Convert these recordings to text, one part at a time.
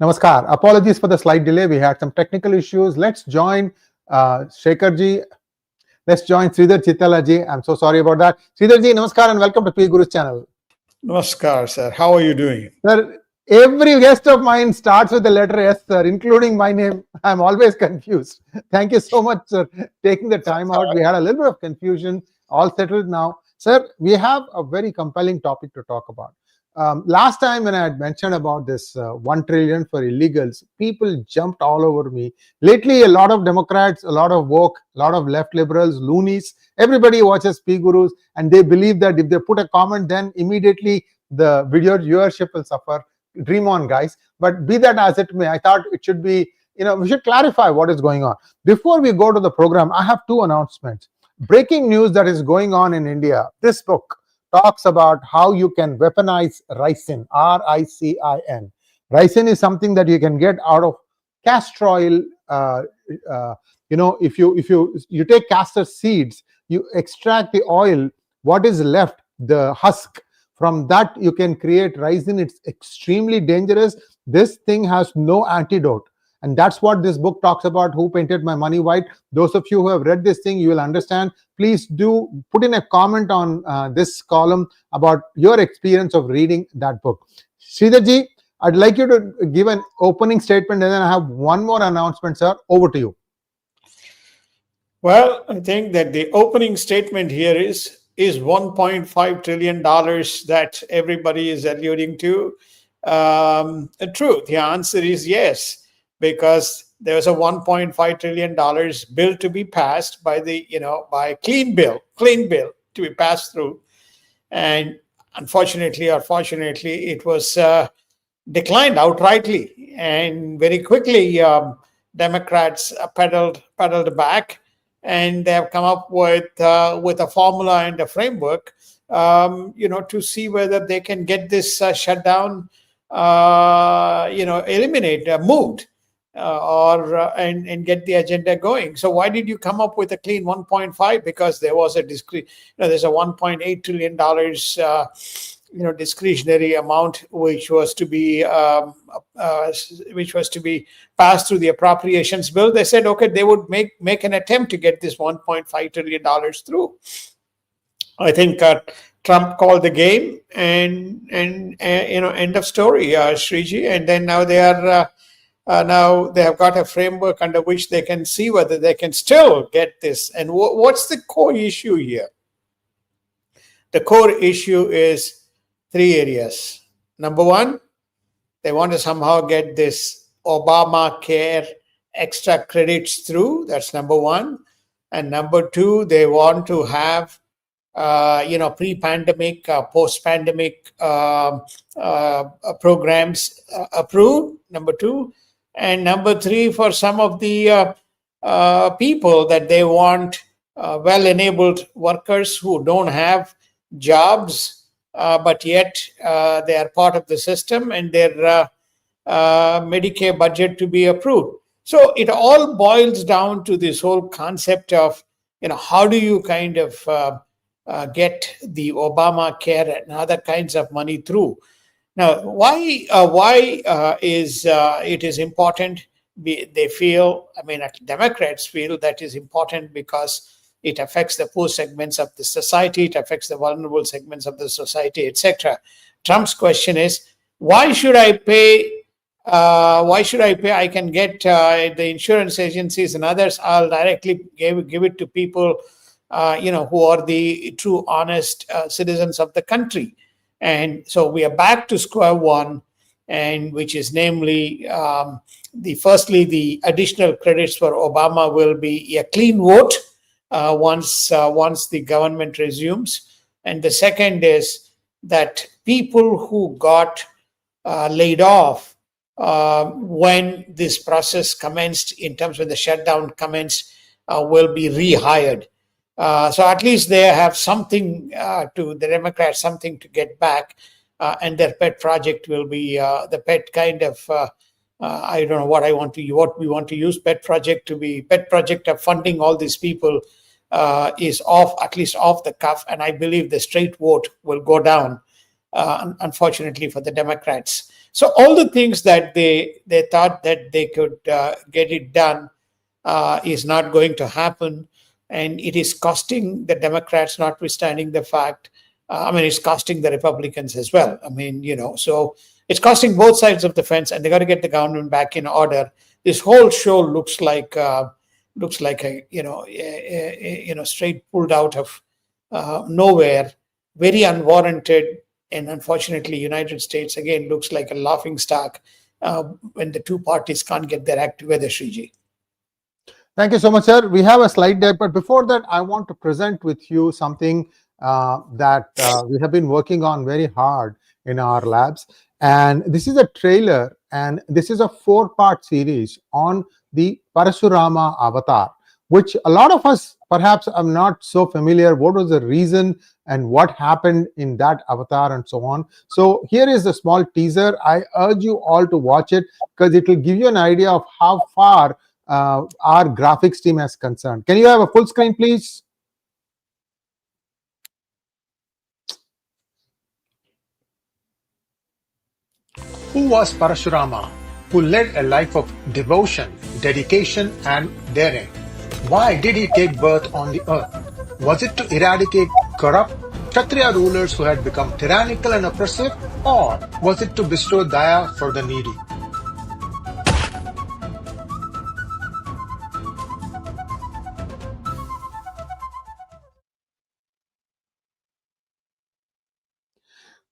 Namaskar. Apologies for the slight delay. We had some technical issues. Let's join Shekhar-ji. Let's join Sridhar Chityala-ji. I'm so sorry about that. Sridhar-ji, namaskar and welcome to 𝗏𝗏𝐺𝑔𝑢ru's channel. Namaskar, sir. How are you doing? Sir, every guest of mine starts with the letter S, sir, including my name. I'm always confused. Thank you so much, sir, taking the time out. We had a little bit of confusion, all settled now. Sir, we have a very compelling topic to talk about. Last time when I had mentioned about this 1 trillion for illegals, people jumped all over me. Lately, a lot of Democrats, a lot of woke, a lot of left liberals, loonies, everybody watches 𝗏𝗏𝐺𝑔urus and they believe that if they put a comment, then immediately the video viewership will suffer. Dream on, guys. But be that as it may, I thought it should be, we should clarify what is going on. Before we go to the program, I have 2 announcements. Breaking news that is going on in India. This book talks about how you can weaponize ricin, R-I-C-I-N. Ricin is something that you can get out of castor oil. If you take castor seeds, you extract the oil, what is left, the husk, from that you can create ricin. It's extremely dangerous. This thing has no antidote. And that's what this book talks about, Who Painted My Money White. Those of you who have read this thing, you will understand. Please do put in a comment on this column about your experience of reading that book. Sridharji, I'd like you to give an opening statement and then I have one more announcement, sir. Over to you. Well, I think that the opening statement here is $1.5 trillion that everybody is alluding to true? The answer is yes. Because there was a $1.5 trillion bill to be passed by the, by clean bill to be passed through. And unfortunately or fortunately, it was declined outrightly. And very quickly, Democrats pedaled back and they have come up with a formula and a framework, to see whether they can get this shutdown, eliminated, moved. And get the agenda going. So why did you come up with a clean 1.5? Because there was a there's a $1.8 trillion discretionary amount which was to be passed through the appropriations bill. They said, okay, they would make an attempt to get this $1.5 trillion through. I think Trump called the game, and end of story, Sriji. And then now they are. Now they have got a framework under which they can see whether they can still get this. And what's the core issue here? The core issue is 3 areas. Number 1, they want to somehow get this Obamacare extra credits through. That's number 1. And number 2, they want to have pre-pandemic, post-pandemic programs approved. Number 2. And number 3, for some of the people that they want well-enabled workers who don't have jobs, but yet they are part of the system and their Medicare budget to be approved. So it all boils down to this whole concept of, how do you kind of get the Obamacare and other kinds of money through. Now, why is it is important? They feel, Democrats feel that is important because it affects the poor segments of the society, it affects the vulnerable segments of the society, etc. Trump's question is, why should I pay? I can get the insurance agencies and others. I'll directly give it to people, who are the true, honest citizens of the country. And so we are back to square one, and which is namely, firstly, the additional credits for Obama will be a clean vote once the government resumes. And the second is that people who got laid off when this process commenced, in terms of the shutdown commenced, will be rehired. So at least they have something to the Democrats, something to get back, and their pet project will be the pet kind of I don't know what we want to use pet project to be. Pet project of funding all these people is at least off the cuff, and I believe the straight vote will go down, unfortunately for the Democrats. So all the things that they thought that they could get it done is not going to happen, and it is costing the Democrats, notwithstanding the fact. I mean, it's costing the Republicans as well. I mean, so it's costing both sides of the fence, and they got to get the government back in order. This whole show looks like a straight pulled out of nowhere, very unwarranted, and unfortunately, United States again looks like a laughing stock when the two parties can't get their act together. Sriji. Thank you so much, sir. We have a slide deck, but before that, I want to present with you something that we have been working on very hard in our labs. And this is a trailer, and this is a 4-part series on the Parashurama avatar, which a lot of us perhaps are not so familiar. What was the reason and what happened in that avatar and so on. So here is a small teaser. I urge you all to watch it because it will give you an idea of how far our graphics team is concerned. Can you have a full screen, please? Who was Parashurama, who led a life of devotion, dedication, and daring? Why did he take birth on the earth? Was it to eradicate corrupt Kshatriya rulers who had become tyrannical and oppressive, or was it to bestow daya for the needy?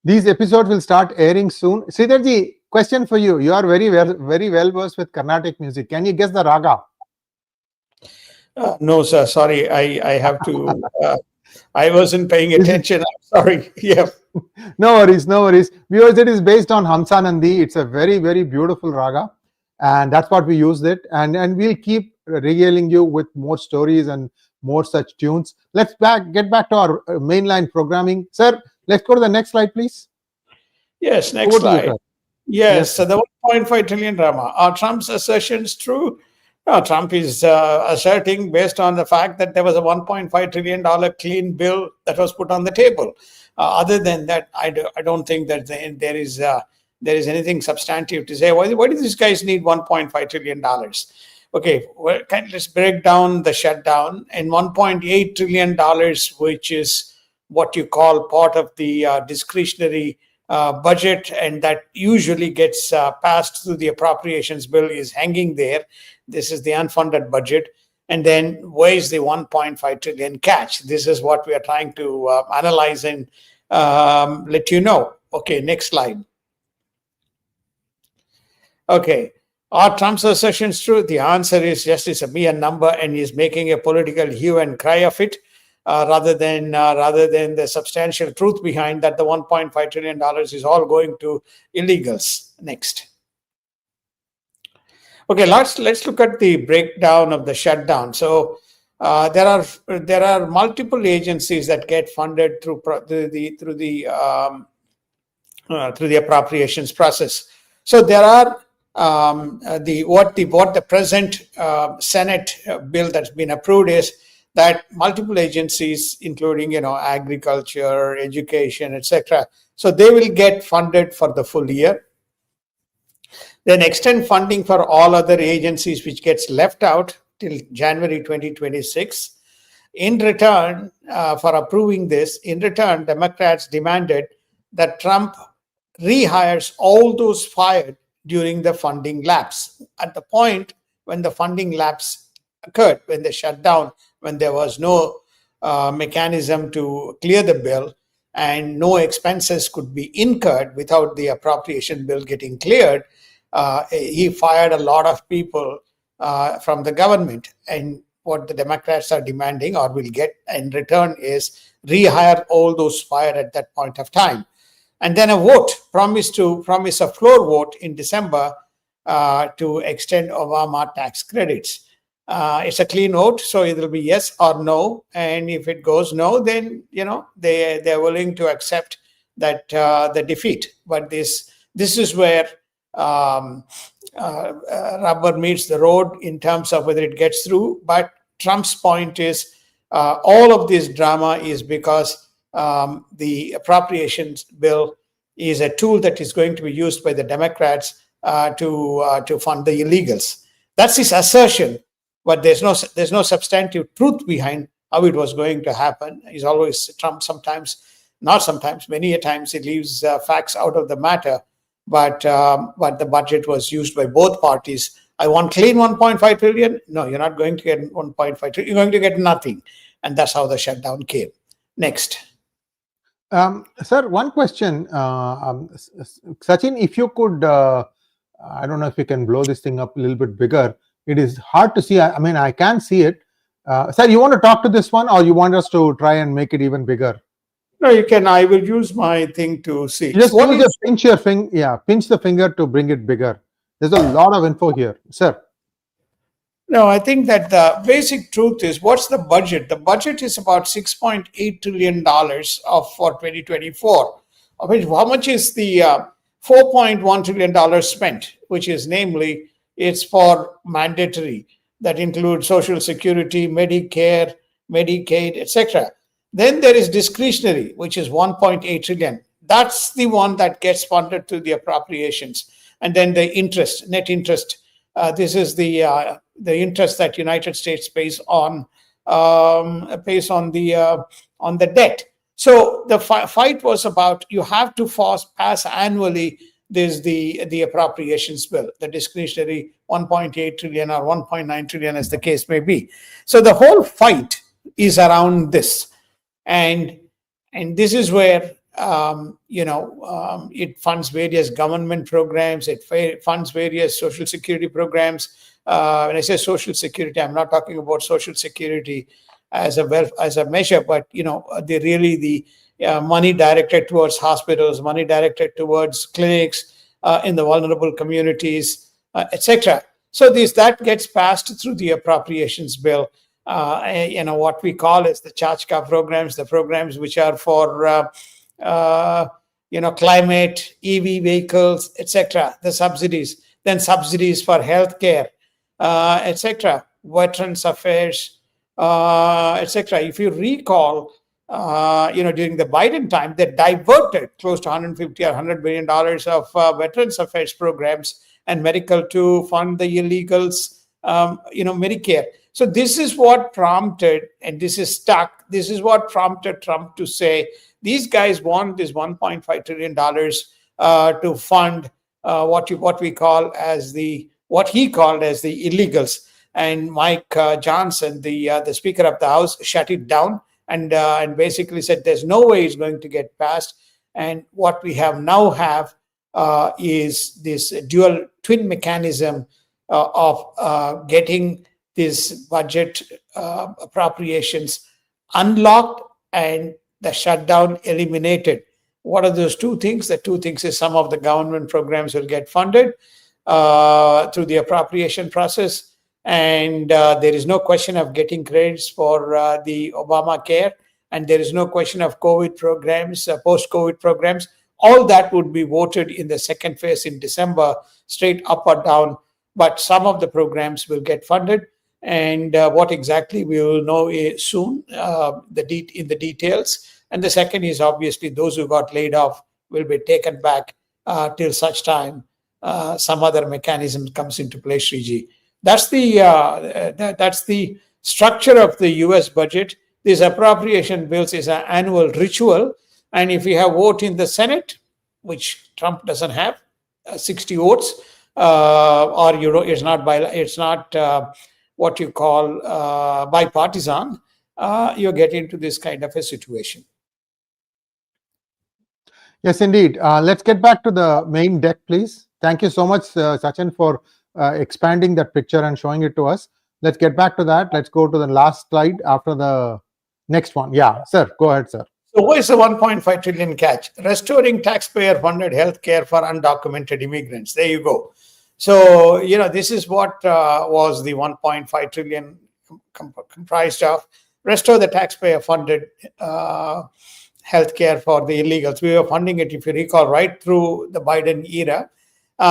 These episodes will start airing soon. Sridharji, question for you. You are very well versed with Carnatic music. Can you guess the raga? No, sir. Sorry, I have to. I wasn't paying attention. I'm sorry. Yeah. No worries, no worries. Because it is based on Hamsanandi. It's a very beautiful raga, and that's what we used it. And we'll keep regaling you with more stories and more such tunes. Let's get back to our mainline programming, sir. Let's go to the next slide, please. Yes, next slide. Yes, so the 1.5 trillion drama. Are Trump's assertions true? No, Trump is asserting based on the fact that there was a $1.5 trillion clean bill that was put on the table. Other than that, I don't think that there is anything substantive to say. Why do these guys need $1.5 trillion? Okay, well, let's break down the shutdown. And $1.8 trillion, which is what you call part of the discretionary budget, and that usually gets passed through the appropriations bill, is hanging there. This is the unfunded budget. And then where is the 1.5 trillion catch? This is what we are trying to analyze and let you know. Okay, next slide. Okay. Are Trump's assertions true? The answer is yes, it's a mere number, and he's making a political hue and cry of it. Rather than the substantial truth behind that, the $1.5 trillion is all going to illegals. Next. Okay, let's look at the breakdown of the shutdown. So there are multiple agencies that get funded through the appropriations process. So there are what the present Senate bill that's been approved is that multiple agencies, including agriculture, education, etc. So they will get funded for the full year. Then extend funding for all other agencies which gets left out till January 2026. In return, for approving this, Democrats demanded that Trump rehires all those fired during the funding lapse. At the point when the funding lapse occurred, when they shut down, when there was no mechanism to clear the bill and no expenses could be incurred without the appropriation bill getting cleared, he fired a lot of people from the government. And what the Democrats are demanding or will get in return is rehire all those fired at that point of time. And then a vote, promise a floor vote in December to extend Obama tax credits. It's a clean vote, so it will be yes or no. And if it goes no, then they're willing to accept that the defeat. But this is where rubber meets the road in terms of whether it gets through. But Trump's point is all of this drama is because the appropriations bill is a tool that is going to be used by the Democrats to fund the illegals. That's his assertion, but there's no substantive truth behind how it was going to happen. He's always Trump. Sometimes, not sometimes, many a times he leaves facts out of the matter. But the budget was used by both parties. I want clean 1.5 trillion. No, you're not going to get 1.5 trillion. You're going to get nothing, and that's how the shutdown came. Next. Sir, one question. Sachin, if you could, I don't know if you can blow this thing up a little bit bigger. It is hard to see. I mean, I can see it. Sir, you want to talk to this one, or you want us to try and make it even bigger? No, you can. I will use my thing to see. Just pinch your finger. Yeah, pinch the finger to bring it bigger. There's a lot of info here, sir. No, I think that the basic truth is, what's the budget? The budget is about $6.8 trillion for 2024. Of which, how much is the $4.1 trillion spent? Which is namely, it's for mandatory. That includes Social Security, Medicare, Medicaid, etc. Then there is discretionary, which is 1.8 trillion. That's the one that gets funded through the appropriations. And then the interest, net interest. This is the interest that United States pays on the debt. So the fight was about, you have to pass annually the appropriations bill, the discretionary 1.8 trillion or 1.9 trillion, as the case may be. So the whole fight is around this. And this is where it funds various government programs. It funds various Social Security programs. When I say Social Security, I'm not talking about Social Security as a measure, but the money directed towards hospitals, money directed towards clinics in the vulnerable communities, etc. So that gets passed through the appropriations bill. What we call as the 𝗥𝗘𝗙𝗘𝗥𝗘𝗡 programs, the programs which are for climate, EV vehicles, etc. The subsidies, then subsidies for healthcare, etc. Veterans affairs, etc. If you recall, during the Biden time, they diverted close to $150 or $100 billion of veterans affairs programs and medical to fund the illegals, Medicare. So this is what prompted, and this is stuck, this is what prompted Trump to say, these guys want this $1.5 trillion to fund what he called as the illegals. And Mike Johnson, the Speaker of the House, shut it down and basically said there's no way it's going to get passed. And what we have is this dual twin mechanism of getting this budget appropriations unlocked and the shutdown eliminated. What are those two things? The two things is some of the government programs will get funded through the appropriation process. And there is no question of getting credits for the Obamacare. And there is no question of COVID programs, post-COVID programs. All that would be voted in the second phase in December, straight up or down. But some of the programs will get funded. And what exactly we will know soon, in the details. And the second is obviously those who got laid off will be taken back till such time some other mechanism comes into play, Sriji. That's the structure of the U.S. budget. This appropriation bills is an annual ritual, and if you have vote in the Senate, which Trump doesn't have, 60 votes, or it's not what you call bipartisan, you get into this kind of a situation. Yes, indeed. Let's get back to the main deck, please. Thank you so much, Sachin, for expanding that picture and showing it to us. Let's get back to that. Let's go to the last slide after the next one. Yeah, sir, go ahead, sir. So what is the 1.5 trillion catch? Restoring taxpayer-funded healthcare for undocumented immigrants. There you go. So, this is what was the 1.5 trillion comprised of. Restore the taxpayer-funded healthcare for the illegals. We were funding it, if you recall, right through the Biden era.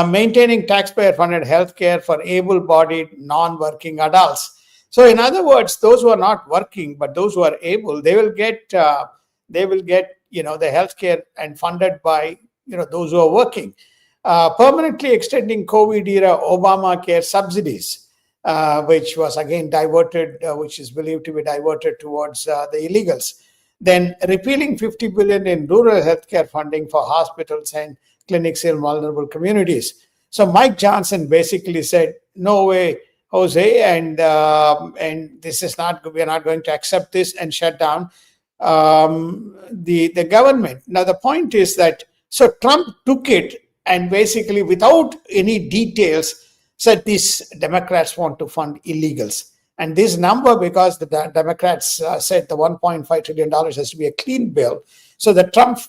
Maintaining taxpayer-funded healthcare for able-bodied, non-working adults. So, in other words, those who are not working, but those who are able, they will get the healthcare and funded by those who are working. Permanently extending COVID-era Obamacare subsidies, which was again diverted, which is believed to be diverted towards the illegals. Then repealing 50 billion in rural healthcare funding for hospitals and clinics in vulnerable communities. So Mike Johnson basically said, "No way, Jose, and this is not. We are not going to accept this," and shut down the government. Now the point is that so Trump took it and basically, without any details, said these Democrats want to fund illegals. And this number, because the Democrats said the $1.5 trillion has to be a clean bill, so that Trump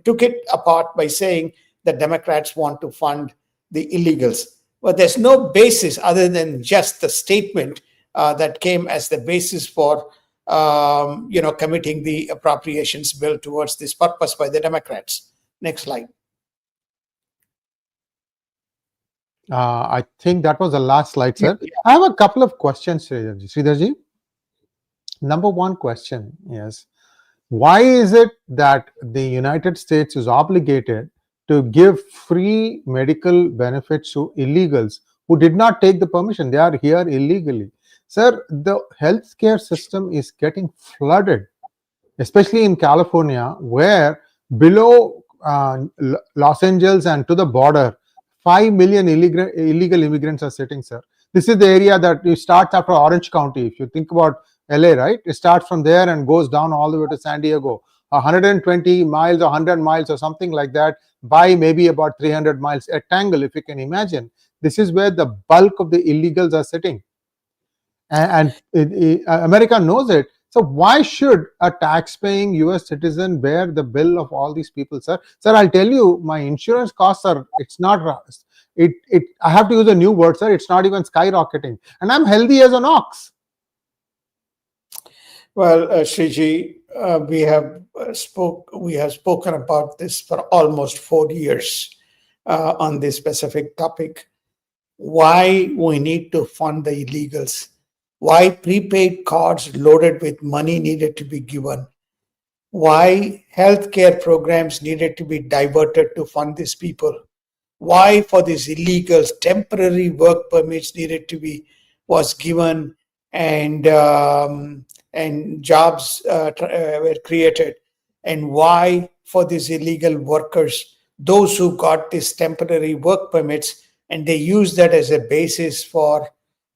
took it apart by saying that Democrats want to fund the illegals. But there's no basis other than just the statement that came as the basis for committing the appropriations bill towards this purpose by the Democrats. Next slide. I think that was the last slide, sir. Yeah. I have a couple of questions, Sridharji. Number one question is, why is it that the United States is obligated to give free medical benefits to illegals who did not take the permission? They are here illegally. Sir, the healthcare system is getting flooded, especially in California, where below Los Angeles and to the border, 5 million illegal immigrants are sitting, sir. This is the area that it starts after Orange County. If you think about LA, right? It starts from there and goes down all the way to San Diego. 120 miles or 100 miles or something like that, by maybe about 300 miles rectangle, if you can imagine. This is where the bulk of the illegals are sitting. And America knows it. So why should a tax-paying US citizen bear the bill of all these people, sir? Sir, I'll tell you, my insurance costs are, it's not, I have to use a new word, sir. It's not even skyrocketing. And I'm healthy as an ox. Well, Sriji, we have spoken about this for almost 4 years on this specific topic. Why we need to fund the illegals? Why prepaid cards loaded with money needed to be given? Why healthcare programs needed to be diverted to fund these people? Why for these illegals temporary work permits needed to be was given and jobs were created? And why for these illegal workers, those who got these temporary work permits and they use that as a basis for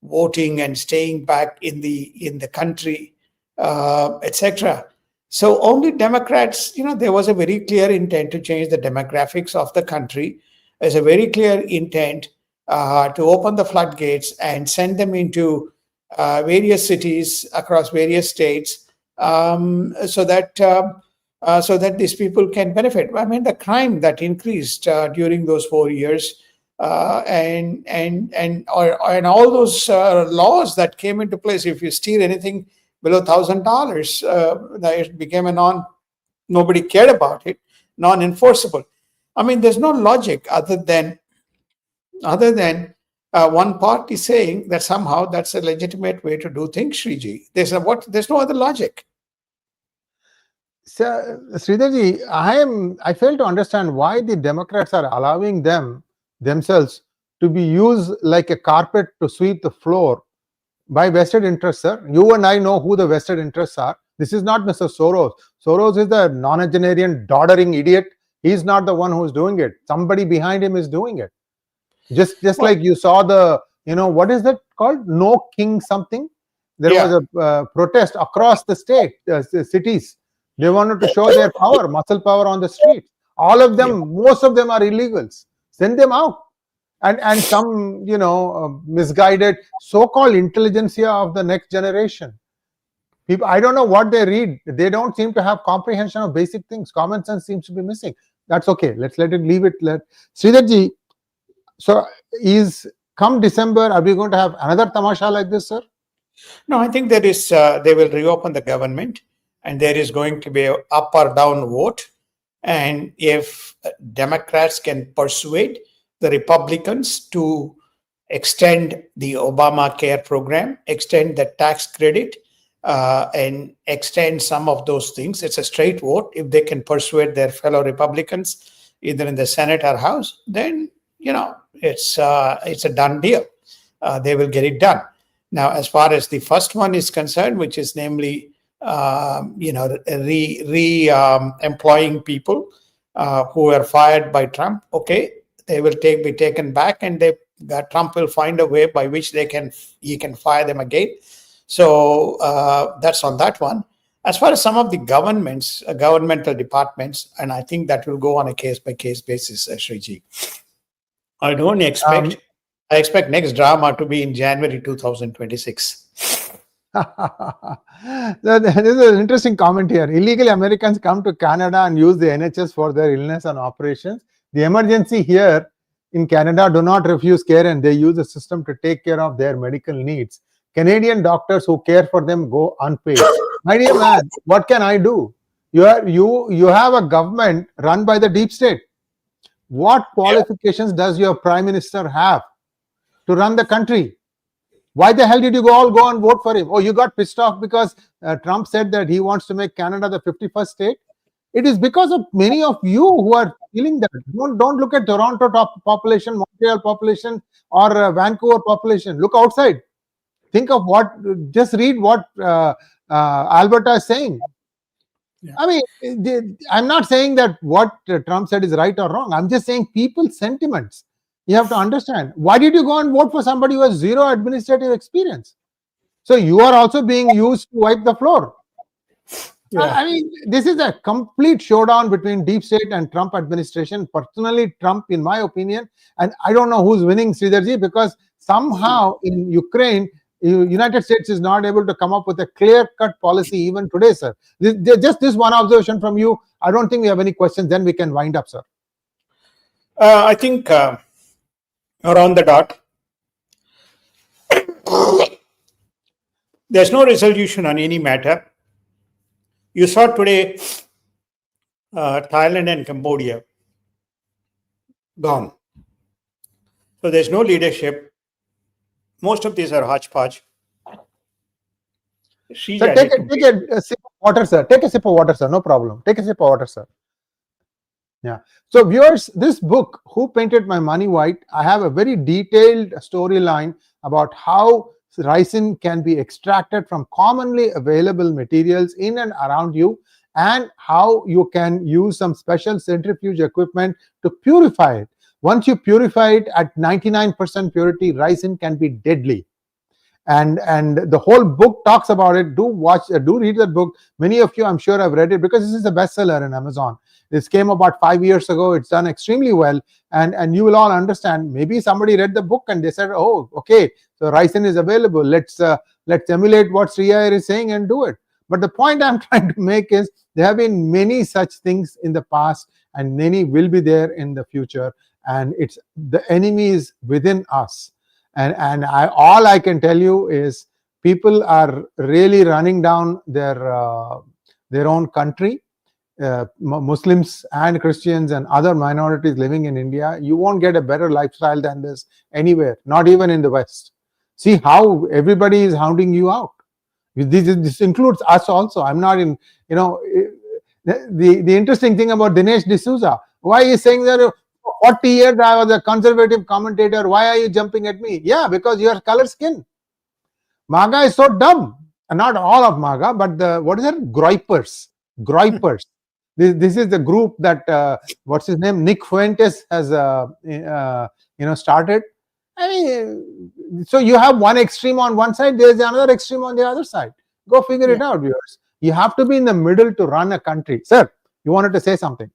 voting and staying back in the country, etc. So only Democrats, there was a very clear intent to change the demographics of the country. There's a very clear intent to open the floodgates and send them into various cities across various states, so that these people can benefit. I mean, the crime that increased during those 4 years. And all those laws that came into place. If you steal anything below $1,000, it became nobody cared about it, non-enforceable. I mean, there's no logic other than one party saying that somehow that's a legitimate way to do things, Sriji. There's no other logic. Sir, Sridharji, I fail to understand why the Democrats are allowing themselves to be used like a carpet to sweep the floor by vested interests, sir. You and I know who the vested interests are. This is not Mr. Soros. Soros is the nonagenarian, doddering idiot. He's not the one who's doing it. Somebody behind him is doing it. Just like you saw what is that called? No King something. There was a protest across the state, cities. They wanted to show their power, muscle power on the street. All of them, most of them are illegals. Send them out. And some, misguided so-called intelligentsia of the next generation. People, I don't know what they read. They don't seem to have comprehension of basic things. Common sense seems to be missing. That's okay. Let's leave it. Sridharji, so come December, are we going to have another tamasha like this, sir? No, I think there is. They will reopen the government, and there is going to be an up or down vote. And if Democrats can persuade the Republicans to extend the Obamacare program, extend the tax credit, and extend some of those things, it's a straight vote. If they can persuade their fellow Republicans, either in the Senate or House, then it's a done deal. They will get it done. Now, as far as the first one is concerned, which is namely employing people who were fired by Trump, okay, they will be taken back, and Trump will find a way by which he can fire them again. So that's on that one. As far as some of the governmental departments, and I think that will go on a case-by-case basis, Sriji. I don't expect. I expect next drama to be in January 2026. This is an interesting comment here. Illegal Americans come to Canada and use the NHS for their illness and operations. The emergency here in Canada do not refuse care, and they use the system to take care of their medical needs. Canadian doctors who care for them go unpaid. My dear man, what can I do? You have a government run by the deep state. What qualifications does your prime minister have to run the country? Why the hell did you all go and vote for him? Oh, you got pissed off because Trump said that he wants to make Canada the 51st state? It is because of many of you who are feeling that. Don't look at Toronto population, Montreal population, or Vancouver population. Look outside. Think of just read what Alberta is saying. Yeah. I mean, I'm not saying that what Trump said is right or wrong. I'm just saying people's sentiments. You have to understand. Why did you go and vote for somebody who has zero administrative experience? So you are also being used to wipe the floor. Yeah. I mean, this is a complete showdown between deep state and Trump administration. Personally, Trump, in my opinion, and I don't know who's winning, Sridharji, because somehow in Ukraine, United States is not able to come up with a clear-cut policy even today, sir. Just this one observation from you. I don't think we have any questions. Then we can wind up, sir. I think around the dot, there's no resolution on any matter. You saw today Thailand and Cambodia gone. So there's no leadership. Most of these are hodgepodge. Sir, take a sip of water, sir. Take a sip of water, sir. No problem. Take a sip of water, sir. Yeah. So viewers, this book, Who Painted My Money White, I have a very detailed storyline about how ricin can be extracted from commonly available materials in and around you, and how you can use some special centrifuge equipment to purify it. Once you purify it at 99% purity, ricin can be deadly. And the whole book talks about it. Do read that book. Many of you, I'm sure, have read it because this is a bestseller in Amazon. This came about 5 years ago. It's done extremely well, and you will all understand. Maybe somebody read the book and they said, "Oh, okay, so ricin is available. Let's emulate what 𝗏𝗏𝗏 is saying and do it." But the point I'm trying to make is there have been many such things in the past, and many will be there in the future. And it's the enemy is within us. And all I can tell you is people are really running down their own country. Muslims and Christians and other minorities living in India, you won't get a better lifestyle than this anywhere, not even in the West. See how everybody is hounding you out. This includes us also. I'm not in, the interesting thing about Dinesh D'Souza, why he's saying that 40 years I was a conservative commentator, why are you jumping at me? Yeah, because you are color skin. MAGA is so dumb. And not all of MAGA, but what is it? Groypers. This is the group that, what's his name? Nick Fuentes has, started. I mean, so you have one extreme on one side, there's another extreme on the other side. Go figure it out, viewers. You have to be in the middle to run a country. Sir, you wanted to say something?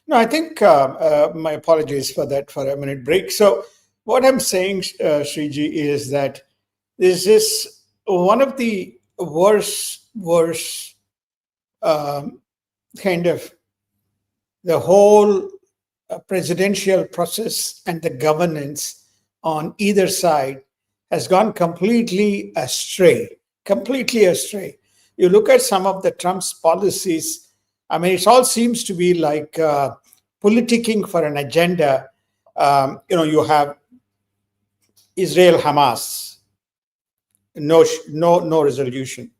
No, I think my apologies for that, for a minute break. So what I'm saying, Sriji, is that this is one of the worst kind of the whole presidential process and the governance on either side has gone completely astray. You look at some of the Trump's policies, I mean, it all seems to be like politicking for an agenda. You have Israel, Hamas, no resolution.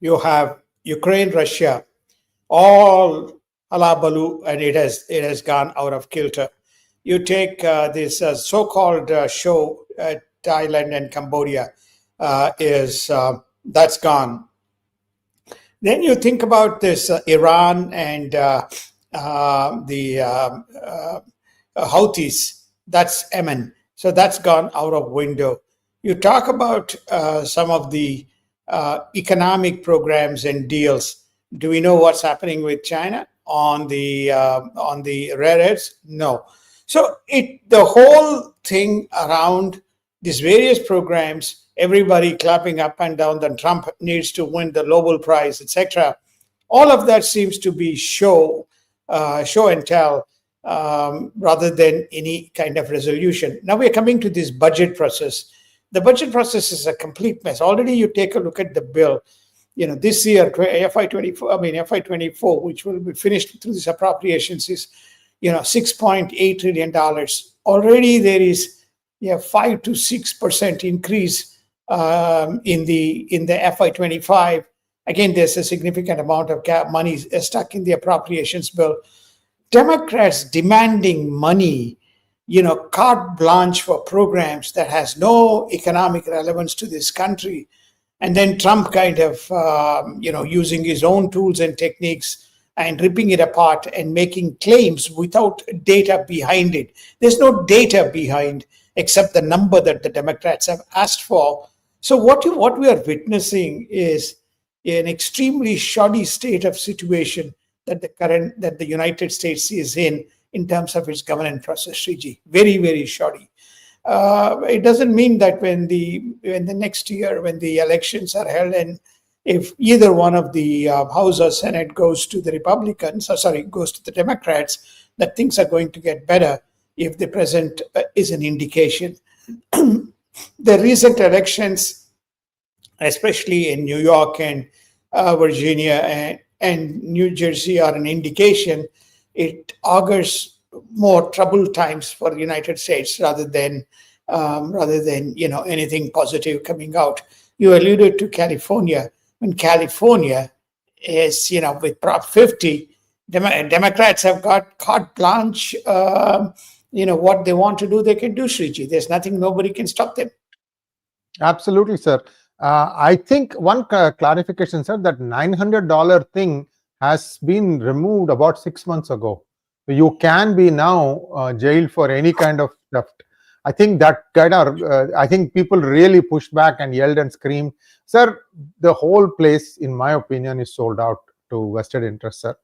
You have Ukraine, Russia, all halabaloo, and it has gone out of kilter. You take this so-called show, Thailand and Cambodia, that's gone. Then you think about this Iran and the Houthis, that's Yemen. So that's gone out of window. You talk about some of the economic programs and deals. Do we know what's happening with China on the rare earths? No. So the whole thing around these various programs, everybody clapping up and down that Trump needs to win the Nobel Prize, etc. All of that seems to be show and tell rather than any kind of resolution. Now we're coming to this budget process. The budget process is a complete mess. Already you take a look at the bill. This year, FY24, which will be finished through these appropriations, is $6.8 trillion. Already there is 5 to 6% increase in the FY25. Again, there's a significant amount of money stuck in the appropriations bill. Democrats demanding money, carte blanche for programs that has no economic relevance to this country. And then Trump kind of, using his own tools and techniques and ripping it apart and making claims without data behind it. There's no data behind except the number that the Democrats have asked for. So what we are witnessing is an extremely shoddy state of situation that the United States is in terms of its governance process, Sriji. Very, very shoddy. It doesn't mean that when the next year, when the elections are held, and if either one of the House or Senate goes to the goes to the Democrats, that things are going to get better if the president is an indication. The recent elections, especially in New York and Virginia and New Jersey, are an indication. It augurs more troubled times for the United States rather than anything positive coming out. You alluded to California. When California is with Prop 50, Democrats have got carte blanche. What they want to do, they can do, Sriji. There's nobody can stop them. Absolutely, sir. I think one clarification, sir, that $900 thing has been removed about 6 months ago. So you can be now jailed for any kind of theft. I think that I think people really pushed back and yelled and screamed. Sir, the whole place, in my opinion, is sold out to vested interests, sir.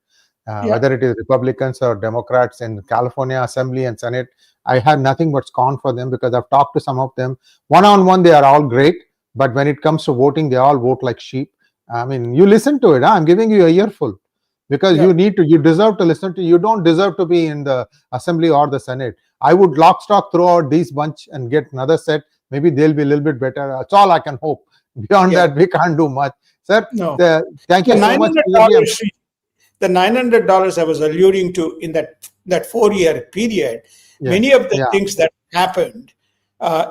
Whether it is Republicans or Democrats in California Assembly and Senate, I have nothing but scorn for them because I've talked to some of them. One-on-one, they are all great. But when it comes to voting, they all vote like sheep. I mean, you listen to it. I'm giving you a earful because you deserve to listen to. You don't deserve to be in the Assembly or the Senate. I would lock, stock, throw out these bunch and get another set. Maybe they'll be a little bit better. That's all I can hope. Beyond that, we can't do much. Sir, thank you so much. The $900 I was alluding to in that 4-year period, many of the things that happened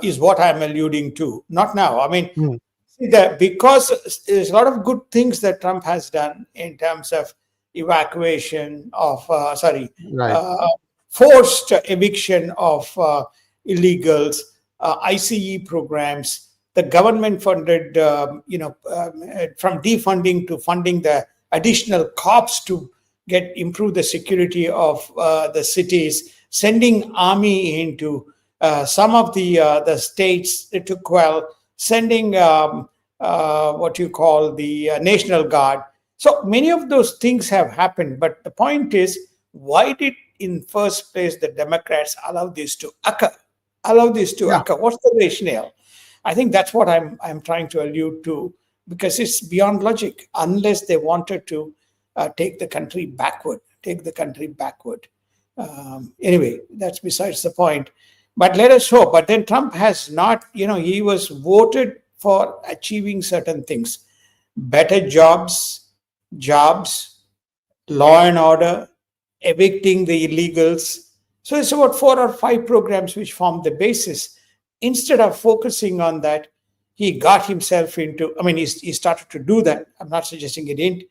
is what I'm alluding to. Not now. I mean, because there's a lot of good things that Trump has done in terms of evacuation of, forced eviction of illegals, ICE programs, the government funded, from defunding to funding the additional cops to improve the security of the cities, sending army into some of the states it took sending what you call the National Guard. So many of those things have happened. But the point is, why did in first place the Democrats allow this to occur? What's the rationale? I think that's what I'm trying to allude to, because it's beyond logic. Unless they wanted to take the country backward. Anyway, that's besides the point. But let us hope. But then Trump has not, he was voted for achieving certain things. Better jobs, law and order, evicting the illegals. So it's about 4 or 5 programs which form the basis. Instead of focusing on that, he got himself into, he started to do that. I'm not suggesting he didn't.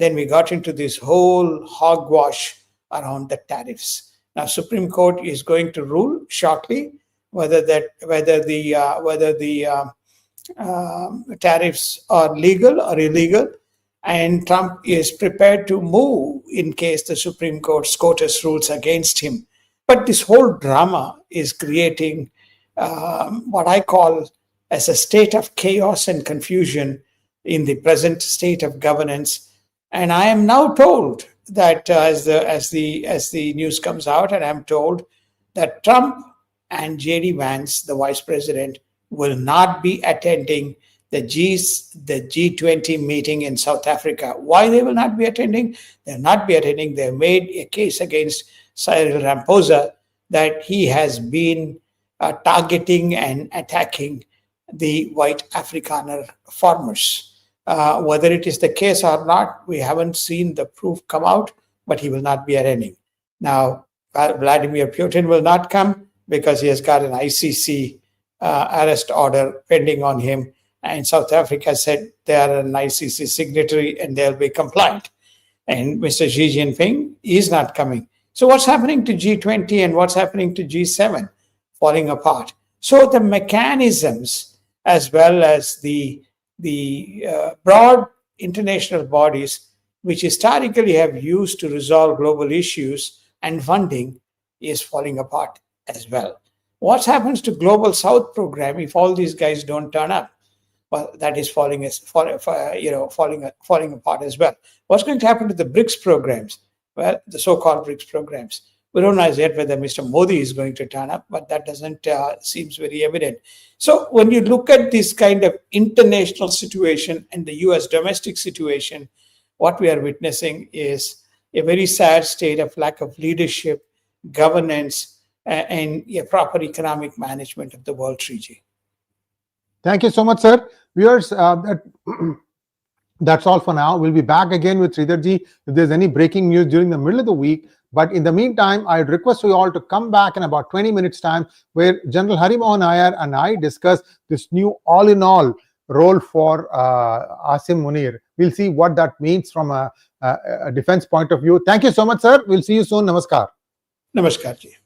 then we got into this whole hogwash around the tariffs. Now, Supreme Court is going to rule shortly whether the tariffs are legal or illegal, and Trump is prepared to move in case the Supreme Court SCOTUS rules against him. But this whole drama is creating what I call as a state of chaos and confusion in the present state of governance. And I am now told that as the news comes out, and I'm told that Trump and J.D. Vance, the vice president, will not be attending the G20 meeting in South Africa. Why they will not be attending? They'll not be attending. They made a case against Cyril Ramaphosa that he has been targeting and attacking the white Afrikaner farmers. Whether it is the case or not, we haven't seen the proof come out, but he will not be attending. Now, Vladimir Putin will not come because he has got an ICC arrest order pending on him. And South Africa said they are an ICC signatory and they'll be compliant. And Mr. Xi Jinping is not coming. So what's happening to G20 and what's happening to G7? Falling apart. So the mechanisms, as well as the broad international bodies, which historically have used to resolve global issues and funding, is falling apart as well. What happens to Global South program if all these guys don't turn up? Well, that is falling apart as well. What's going to happen to the BRICS programs? Well, the so-called BRICS programs. We don't know as yet whether Mr. Modi is going to turn up, but that doesn't seems very evident. So when you look at this kind of international situation and the U.S. domestic situation, what we are witnessing is a very sad state of lack of leadership, governance, and a proper economic management of the world, Sriji. Thank you so much, sir. Viewers, that's all for now. We'll be back again with Sridharji if there's any breaking news during the middle of the week. But in the meantime, I'd request you all to come back in about 20 minutes time, where General Hari Mohan Iyer and I discuss this new all-in-all role for Asim Munir. We'll see what that means from a defense point of view. Thank you so much, sir. We'll see you soon. Namaskar. Namaskar ji.